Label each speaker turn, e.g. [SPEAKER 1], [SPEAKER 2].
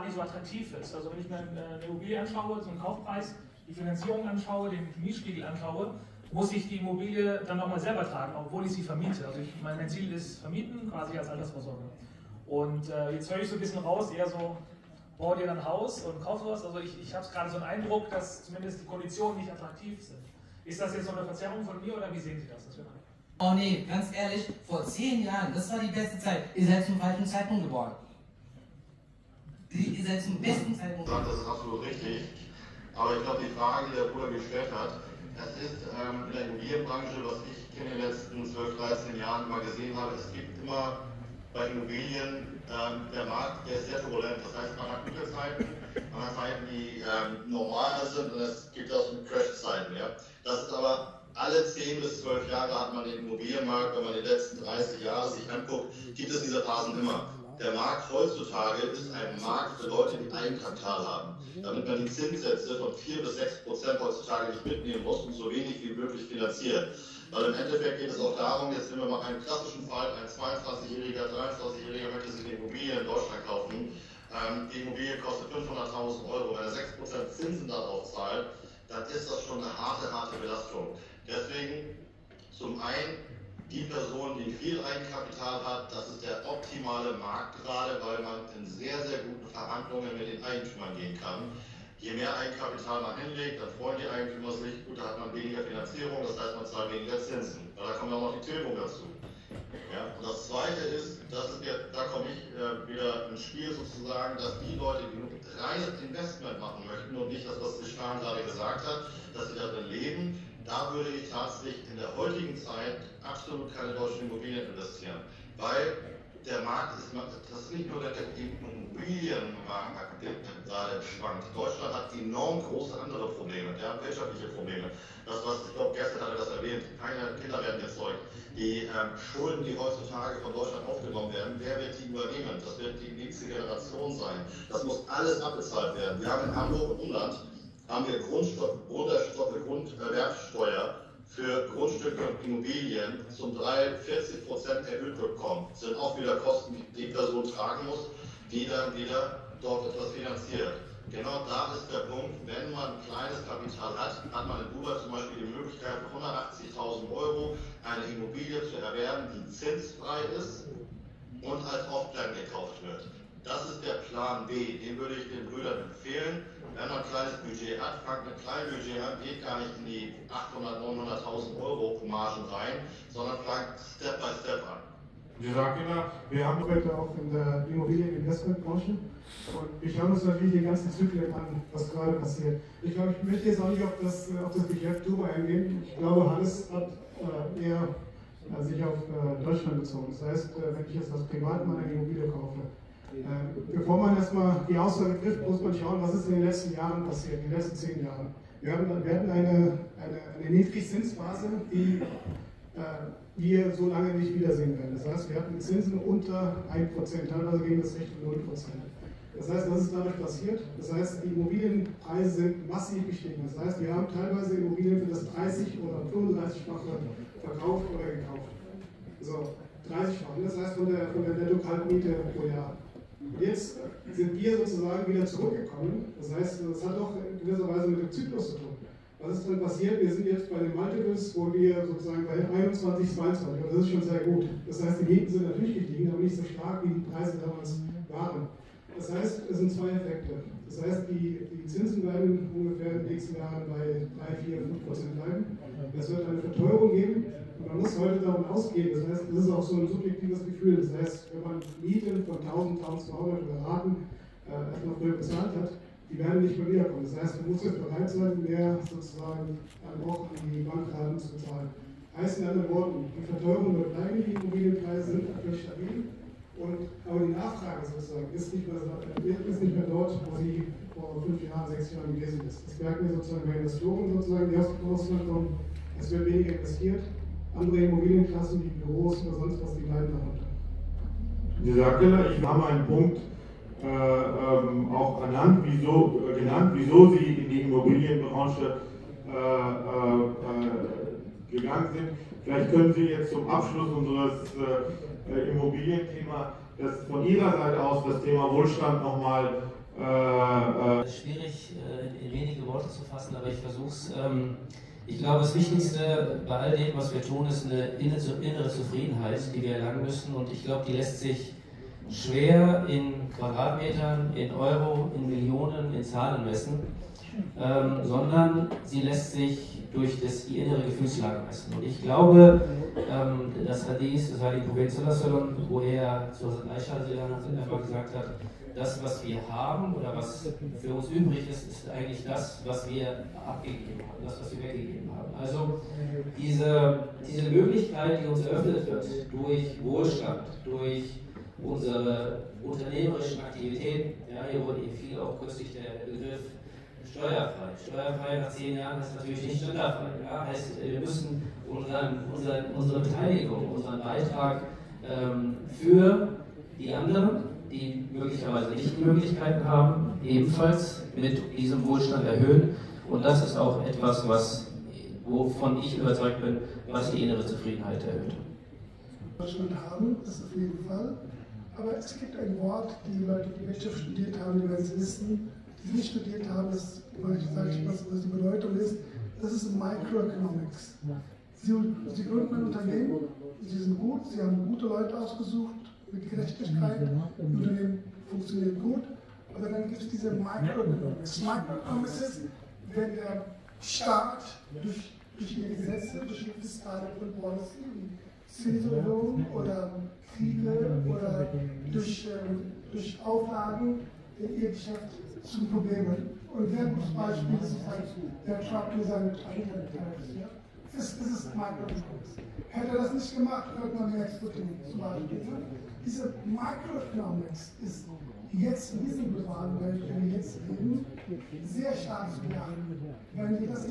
[SPEAKER 1] nicht so attraktiv ist. Also wenn ich mir eine Immobilie anschaue, so einen Kaufpreis, die Finanzierung anschaue, den Mietspiegel anschaue, muss ich die Immobilie dann nochmal selber tragen, obwohl ich sie vermiete. Also mein Ziel ist Vermieten, quasi als Altersvorsorge. Und jetzt höre ich so ein bisschen raus, eher so, bau dir dann ein Haus und kauf sowas. Also ich habe gerade so einen Eindruck, dass zumindest die Konditionen nicht attraktiv sind. Ist das jetzt so eine Verzerrung von mir oder wie sehen Sie das?
[SPEAKER 2] Oh nee, ganz ehrlich, vor 10 Jahren, das war die beste Zeit. Ihr seid zum falschen Zeitpunkt geboren. Ihr seid zum besten Zeitpunkt geboren.
[SPEAKER 3] Das ist absolut richtig. Aber ich glaube, die Frage, die der Bruder gestellt hat, das ist in der Immobilienbranche, was ich in den letzten 12, 13 Jahren mal gesehen habe, es gibt immer bei Immobilien, der Markt, der ist sehr turbulent. Das heißt, man hat gute Zeiten, man hat Zeiten, die normal sind und es gibt auch Crash-Zeiten. Ja? Das ist aber alle 10 bis 12 Jahre hat man den Immobilienmarkt, wenn man die letzten 30 Jahre sich anguckt, gibt es diese Phasen immer. Der Markt heutzutage ist ein Markt für Leute, die Eigenkapital haben. Damit man die Zinssätze von 4 bis 6% heutzutage nicht mitnehmen muss und so wenig wie möglich finanziert. Weil im Endeffekt geht es auch darum, jetzt nehmen wir mal einen klassischen Fall, ein 22-Jähriger, 23-Jähriger möchte sich eine Immobilie in Deutschland kaufen. Die Immobilie kostet 500.000 Euro. Wenn er 6% Zinsen darauf zahlt, dann ist das schon eine harte Belastung. Deswegen zum einen die Person, die viel Eigenkapital hat, das ist der optimale Markt gerade, weil man in sehr, sehr guten Verhandlungen mit den Eigentümern gehen kann. Je mehr Eigenkapital man hinlegt, dann freuen die Eigentümer sich, gut, da hat man weniger Finanzierung, das heißt, man zahlt weniger Zinsen. Da kommt auch noch die Tilgung dazu. Ja, und das Zweite ist, da komme ich wieder ins Spiel sozusagen, dass die Leute, die nur reines Investment machen möchten und nicht das, was Stefan gerade gesagt hat, dass sie darin leben, da würde ich tatsächlich in der heutigen Zeit absolut keine deutschen Immobilien investieren, weil der Markt ist, das ist nicht nur der Immobilienmarkt, der gerade schwankt. Deutschland hat enorm große andere Probleme, ja, wirtschaftliche Probleme. Das, was ich glaube, gestern hatte das erwähnt, keine Kinder werden gezeugt. Die Schulden, die heutzutage von Deutschland aufgenommen werden, wer wird die übernehmen? Das wird die nächste Generation sein. Das muss alles abbezahlt werden. Wir haben in Hamburg und Umland haben wir Grunderwerbsteuer für Grundstücke und Immobilien zum 40% erhöht bekommen. Das sind auch wieder Kosten, die die Person tragen muss, die dann wieder dort etwas finanziert. Genau da ist der Punkt, wenn man ein kleines Kapital hat, hat man in Dubai zum Beispiel die Möglichkeit, für 180.000 Euro eine Immobilie zu erwerben, die zinsfrei ist und als Off-Plan gekauft wird. Das ist der Plan B, den würde ich den Brüdern empfehlen. Wenn man ein kleines Budget hat, fangt mit kleinem Budget an, geht gar nicht in die 800.000, 900.000 Euro Margen rein, sondern fangt Step by Step an.
[SPEAKER 4] Sie sagen immer, wir haben
[SPEAKER 5] heute auch in der Immobilieninvestmentbranche und wir schauen uns natürlich die ganzen Zyklen an, was gerade passiert. Ich glaube, ich möchte jetzt auch nicht auf das Geschäft Dubai eingehen. Ich glaube, Hannes hat eher sich auf Deutschland bezogen. Das heißt, wenn ich jetzt als Privatmann eine Immobilie kaufe, bevor man erstmal die Aussage trifft, muss man schauen, was ist in den letzten Jahren passiert, in den letzten 10 Jahren. Wir hatten eine Niedrigzinsphase, die wir so lange nicht wiedersehen werden. Das heißt, wir hatten Zinsen unter 1%, teilweise ging das Richtung 0%. Das heißt, was ist dadurch passiert? Das heißt, die Immobilienpreise sind massiv gestiegen. Das heißt, wir haben teilweise Immobilien für das 30- oder 35-fache verkauft oder gekauft. So, 30-fach. Das heißt, von der Netto-Kaltmiete pro Jahr. Und jetzt sind wir sozusagen wieder zurückgekommen. Das heißt, das hat auch in gewisser Weise mit dem Zyklus zu tun. Was ist dann passiert? Wir sind jetzt bei den Multiples, wo wir sozusagen bei 21, 22, und das ist schon sehr gut. Das heißt, die Mieten sind natürlich gestiegen, aber nicht so stark, wie die Preise damals waren. Das heißt, es sind zwei Effekte. Das heißt, die Zinsen werden ungefähr in den nächsten Jahren bei 3, 4, 5% bleiben. Es wird eine Verteuerung geben. Und man muss heute davon ausgehen, das heißt, das ist auch so ein subjektives Gefühl. Das heißt, wenn man Mieten von 1.000, 1.200 oder Raten erstmal früher bezahlt hat, die werden nicht mehr wiederkommen. Das heißt, man muss jetzt bereit sein, mehr sozusagen auch an die Bankraten zu bezahlen. Heißt in anderen Worten, die Verteuerung wird bleiben, die Immobilienpreise sind aktuell stabil. Aber die Nachfrage sozusagen ist nicht mehr dort, wo sie vor 5 Jahren, 6 Jahren gewesen ist. Das merken wir sozusagen bei Investoren, sozusagen, die aus dem Ausland kommen. Es wird weniger investiert. Andere Immobilienklassen wie Büros oder sonst was, die leiden darunter.
[SPEAKER 4] Dieser Keller, ich habe einen Punkt auch genannt, wieso Sie in die Immobilienbranche gegangen sind. Vielleicht können Sie jetzt zum Abschluss unseres Immobilienthema dass von Ihrer Seite aus das Thema Wohlstand nochmal
[SPEAKER 2] schwierig in wenige Worte zu fassen, aber ich versuche es. Ich glaube, das Wichtigste bei all dem, was wir tun, ist eine innere Zufriedenheit, die wir erlangen müssen. Und ich glaube, die lässt sich schwer in Quadratmetern, in Euro, in Millionen, in Zahlen messen, sondern sie lässt sich durch die innere Gefühlslage messen. Und ich glaube, das Hadith, das war die Prophet Sallallahu, wo er zur Aisha einfach gesagt hat, das, was wir haben oder was für uns übrig ist, ist eigentlich das, was wir abgegeben haben, das, was wir weggegeben haben. Also diese Möglichkeit, die uns eröffnet wird durch Wohlstand, durch unsere unternehmerischen Aktivitäten, ja, hier wurde eben viel auch kürzlich der Begriff steuerfrei. Steuerfrei nach 10 Jahren ist natürlich nicht steuerfrei. Ja, heißt, wir müssen unsere Beteiligung, unseren Beitrag für die anderen, die möglicherweise nicht die Möglichkeiten haben, ebenfalls mit diesem Wohlstand erhöhen. Und das ist auch etwas, wovon ich überzeugt bin, was die innere Zufriedenheit erhöht.
[SPEAKER 5] Wohlstand haben, das auf jeden Fall. Aber es gibt ein Wort, die Leute, die Wirtschaft studiert haben, die werden es wissen, die nicht studiert haben, das sage ich was die Bedeutung ist, das ist Microeconomics. Sie gründen ein Unternehmen, sie sind gut, sie haben gute Leute ausgesucht, mit Gerechtigkeit, das Unternehmen funktioniert gut, aber dann gibt es diese Microeconomics. Microeconomics ist, wenn der Staat durch ihre Gesetze, durch ihre fiskale Policy, Zinserhöhung oder Kriege oder durch Auflagen ihr Geschäft zu Problemen. Und ein gutes Beispiel ist halt der Trump mit seinen Kleinigkeiten. Ja? Das ist Microeconomics. Hätte er das nicht gemacht, könnte man mehr exportieren, zum Beispiel. Diese Microeconomics ist jetzt in diesem globalen Welt, in der wir jetzt leben, sehr stark zu beachten. Wenn wir das